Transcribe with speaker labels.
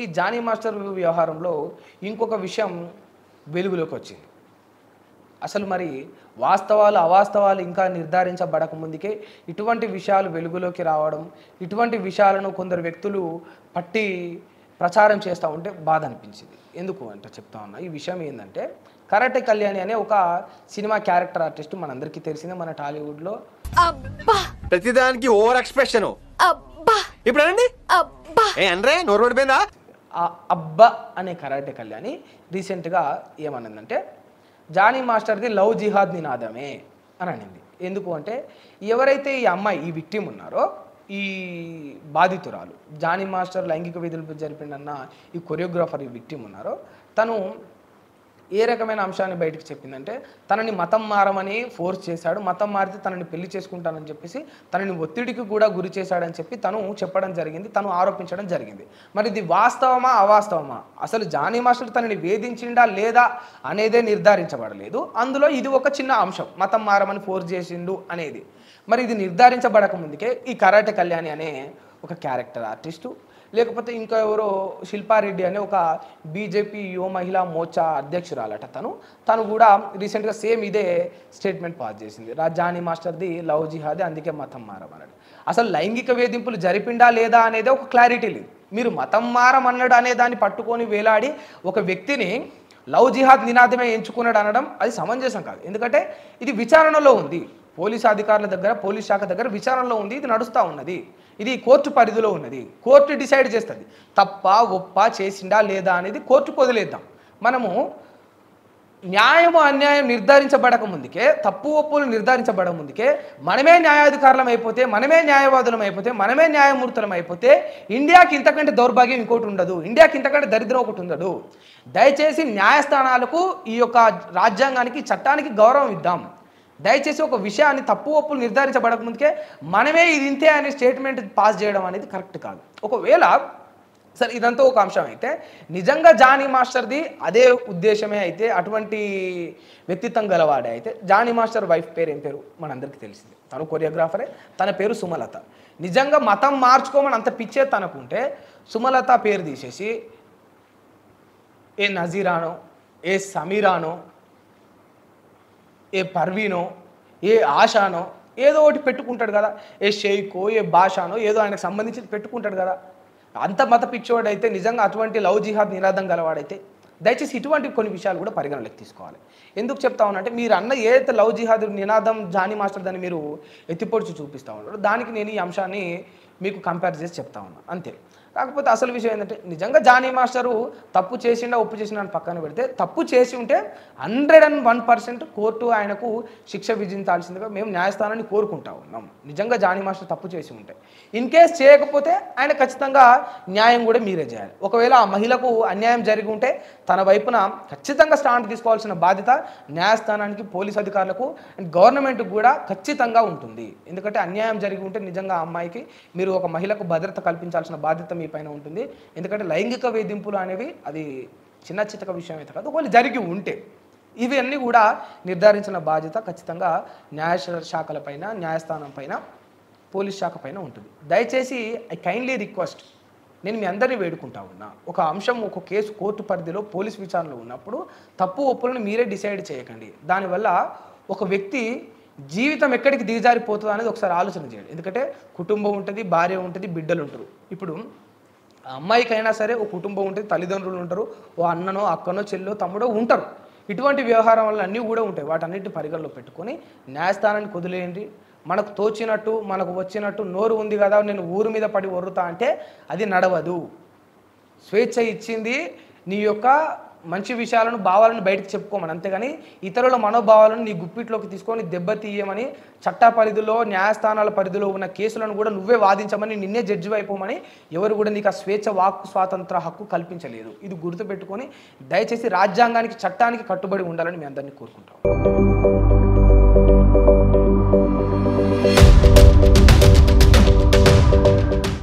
Speaker 1: ఈ Johnny master వ్యవహారంలో ఇంకొక విషయం వెలుగులోకి వచ్చింది. అసలు మరి వాస్తవాలు అవాస్తవాలు ఇంకా నిర్ధారించబడక ముందుకే ఇటువంటి విషయాలు వెలుగులోకి రావడం, ఇటువంటి విషయాలను కొందరు వ్యక్తులు పట్టి ప్రచారం చేస్తూ ఉంటే బాధ అనిపించింది. ఎందుకు అంటే చెప్తా ఉన్నా. ఈ విషయం ఏంటంటే కరాటే కళ్యాణి అనే ఒక సినిమా క్యారెక్టర్ ఆర్టిస్ట్ మనందరికీ తెలిసిందే మన టాలీవుడ్లో.
Speaker 2: అబ్బా
Speaker 3: ప్రతిదానికి ఓవర్ ఎక్స్ప్రెషన్.
Speaker 2: అబ్బా
Speaker 3: ఇప్పుడు అనండి
Speaker 2: అబ్బా
Speaker 3: అనరే నోరు పడిపోయిందా?
Speaker 1: ఆ అబ్బా అనే కరాటే కళ్యాణి రీసెంట్గా ఏమన్నదంటే జానీ మాస్టర్ది లవ్ జిహాద్ నినాదమే అని అనింది. ఎందుకు అంటే ఎవరైతే ఈ అమ్మాయి ఈ విక్టిమ్ ఉన్నారో, ఈ బాధితురాలు జానీ మాస్టర్ లైంగిక వేధింపులు జరిపిందన్న ఈ కొరియోగ్రాఫర్ ఈ విక్టిమ్ ఉన్నారో, తను ఏ రకమైన అంశాన్ని బయటకు చెప్పిందంటే తనని మతం మారమని ఫోర్స్ చేశాడు, మతం మారితే తనని పెళ్లి చేసుకుంటానని చెప్పేసి తనని ఒత్తిడికి కూడా గురి చేశాడని చెప్పి తను చెప్పడం జరిగింది, తను ఆరోపించడం జరిగింది. మరి ఇది వాస్తవమా అవాస్తవమా, అసలు జానీ మాస్టర్ తనని వేధించిండా లేదా అనేదే నిర్ధారించబడలేదు. అందులో ఇది ఒక చిన్న అంశం, మతం మారమని ఫోర్స్ చేసిండు అనేది. మరి ఇది నిర్ధారించబడక ముందుకే ఈ కరాటే కళ్యాణి అనే ఒక క్యారెక్టర్ ఆర్టిస్టు, లేకపోతే ఇంకా ఎవరో శిల్పారెడ్డి అనే ఒక బీజేపీ యువ మహిళా మోర్చా అధ్యక్షురాలట, తను కూడా రీసెంట్గా సేమ్ ఇదే స్టేట్మెంట్ పాస్ చేసింది. జానీ మాస్టర్ది లవ్ జిహాదే, అందుకే మతం మారమన్నాడు. అసలు లైంగిక వేధింపులు జరిపిండా లేదా అనేది ఒక క్లారిటీ లేదు. మీరు మతం మారమన్నాడు అనే దాన్ని పట్టుకొని వేలాడి ఒక వ్యక్తిని లవ్ జిహాద్ నినాదమే ఎంచుకున్నాడు అనడం అది సమంజసం కాదు. ఎందుకంటే ఇది విచారణలో ఉంది, పోలీసు అధికారుల దగ్గర, పోలీస్ శాఖ దగ్గర విచారణలో ఉంది, ఇది నడుస్తూ ఉన్నది, ఇది కోర్టు పరిధిలో ఉన్నది, కోర్టు డిసైడ్ చేస్తుంది. తప్ప ఒప్ప చేసిండా లేదా అనేది కోర్టుకు వదిలేద్దాం. మనము న్యాయము అన్యాయం నిర్ధారించబడక ముందుకే, తప్పు ఒప్పులు నిర్ధారించబడక ముందుకే మనమే న్యాయాధికారులం అయిపోతే, మనమే న్యాయవాదులం అయిపోతే, మనమే న్యాయమూర్తులం అయిపోతే ఇండియాకి ఇంతకంటే దౌర్భాగ్యం ఇంకోటి ఉండదు, ఇండియాకి ఇంతకంటే దరిద్రం ఒకటి ఉండదు. దయచేసి న్యాయస్థానాలకు, ఈ యొక్క రాజ్యాంగానికి, చట్టానికి గౌరవం ఇద్దాం. దయచేసి ఒక విషయాన్ని తప్పు ఒప్పులు నిర్ధారించబడక ముందుకే మనమే ఇది ఇంతే అనే స్టేట్మెంట్ పాస్ చేయడం అనేది కరెక్ట్ కాదు. ఒకవేళ సరే ఇదంతా ఒక అంశం అయితే, నిజంగా జానీ మాస్టర్ది అదే ఉద్దేశమే అయితే, అటువంటి వ్యక్తిత్వం గలవాడే అయితే, జానీ మాస్టర్ వైఫ్ పేరు ఏం పేరు మనందరికీ తెలిసింది, తను కొరియోగ్రాఫరే, తన పేరు సుమలత. నిజంగా మతం మార్చుకోమని అంత పిచ్చే తనకుంటే సుమలత పేరు తీసేసి ఏ నజీరానో, ఏ సమీరానో, ఏ పర్వీనో, ఏ ఆశానో ఏదో ఒకటి పెట్టుకుంటాడు కదా, ఏ షేకో, ఏ భాషానో ఏదో ఆయనకు సంబంధించి పెట్టుకుంటాడు కదా. అంత మత పిచ్చోడైతే, నిజంగా అటువంటి లవ్ జిహాద్ నినాదం గలవాడైతే దయచేసి ఇటువంటి కొన్ని విషయాలు కూడా పరిగణలోకి తీసుకోవాలి. ఎందుకు చెప్తా ఉన్నానంటే, మీరు అన్న ఏదైతే లవ్ జిహాద్ నినాదం జానీ మాస్టర్ దాన్ని మీరు ఎత్తిపొడిచి చూపిస్తూ ఉన్నారో, దానికి నేను ఈ అంశాన్ని మీకు కంపేర్ చేసి చెప్తా ఉన్నా అంతే. కాకపోతే అసలు విషయం ఏంటంటే, నిజంగా జానీ మాస్టరు తప్పు చేసిండా ఒప్పు చేసిండా అని పక్కన పెడితే, తప్పు చేసి ఉంటే 101% కోర్టు ఆయనకు శిక్ష విధించాల్సిందిగా మేము న్యాయస్థానాన్ని కోరుకుంటా ఉన్నాం. నిజంగా జానీ మాస్టర్ తప్పు చేసి ఉంటే, ఇన్ కేస్ చేయకపోతే ఆయన ఖచ్చితంగా న్యాయం కూడా మీరే చేయాలి. ఒకవేళ ఆ మహిళకు అన్యాయం జరిగి ఉంటే తన వైపున ఖచ్చితంగా స్టాండ్ తీసుకోవాల్సిన బాధ్యత న్యాయస్థానానికి, పోలీస్ అధికారులకు అండ్ గవర్నమెంట్కి కూడా ఖచ్చితంగా ఉంటుంది. ఎందుకంటే అన్యాయం జరిగి ఉంటే నిజంగా ఆ అమ్మాయికి, మీరు ఒక మహిళకు భద్రత కల్పించాల్సిన బాధ్యత మీ పైన ఉంటుంది. ఎందుకంటే లైంగిక వేధింపులు అనేవి అది చిన్న చితక విషయం అయితే కాదు, ఒకవేళ జరిగి ఉంటే ఇవన్నీ కూడా నిర్ధారించిన బాధ్యత ఖచ్చితంగా న్యాయశాఖల పైన, న్యాయస్థానం పైన, పోలీస్ శాఖ పైన ఉంటుంది. దయచేసి ఐ కైండ్లీ రిక్వెస్ట్, నేను మీ అందరినీ వేడుకుంటా ఉన్నా, ఒక అంశం, ఒక కేసు కోర్టు పరిధిలో పోలీస్ విచారణలో ఉన్నప్పుడు తప్పు ఒప్పులను మీరే డిసైడ్ చేయకండి. దానివల్ల ఒక వ్యక్తి జీవితం ఎక్కడికి దిగజారిపోతుంది అనేది ఒకసారి ఆలోచన చేయండి. ఎందుకంటే కుటుంబం ఉంటుంది, భార్య ఉంటుంది, బిడ్డలు ఉంటారు. ఇప్పుడు ఆ అమ్మాయికైనా సరే ఒక కుటుంబం ఉంటుంది, తల్లిదండ్రులు ఉంటారు, ఓ అన్ననో అక్కనో చెల్లో తమ్ముడో ఉంటారు. ఇటువంటి వ్యవహారం వల్ల అన్నీ కూడా ఉంటాయి. వాటన్నిటిని పరిగణలో పెట్టుకొని న్యాయస్థానానికి వదిలేయండి. మనకు తోచినట్టు, మనకు వచ్చినట్టు నోరు ఉంది కదా నేను ఊరు మీద పడి ఒర్రుతా అంటే అది నడవదు. స్వేచ్ఛ ఇచ్చింది నీ యొక్క మంచి విషయాలను, భావాలను బయటకు చెప్పుకోమని, అంతేగాని ఇతరుల మనోభావాలను నీ గుప్పిట్లోకి తీసుకొని దెబ్బతీయమని, చట్ట పరిధిలో, న్యాయస్థానాల పరిధిలో ఉన్న కేసులను కూడా నువ్వే వాదించమని, నిన్నే జడ్జి అయిపోమని ఎవరు కూడా నీకు ఆ స్వేచ్ఛ, వాక్కు స్వాతంత్ర హక్కు కల్పించలేదు. ఇది గుర్తుపెట్టుకొని దయచేసి రాజ్యాంగానికి, చట్టానికి కట్టుబడి ఉండాలని మీ అందరినీ కోరుకుంటాం.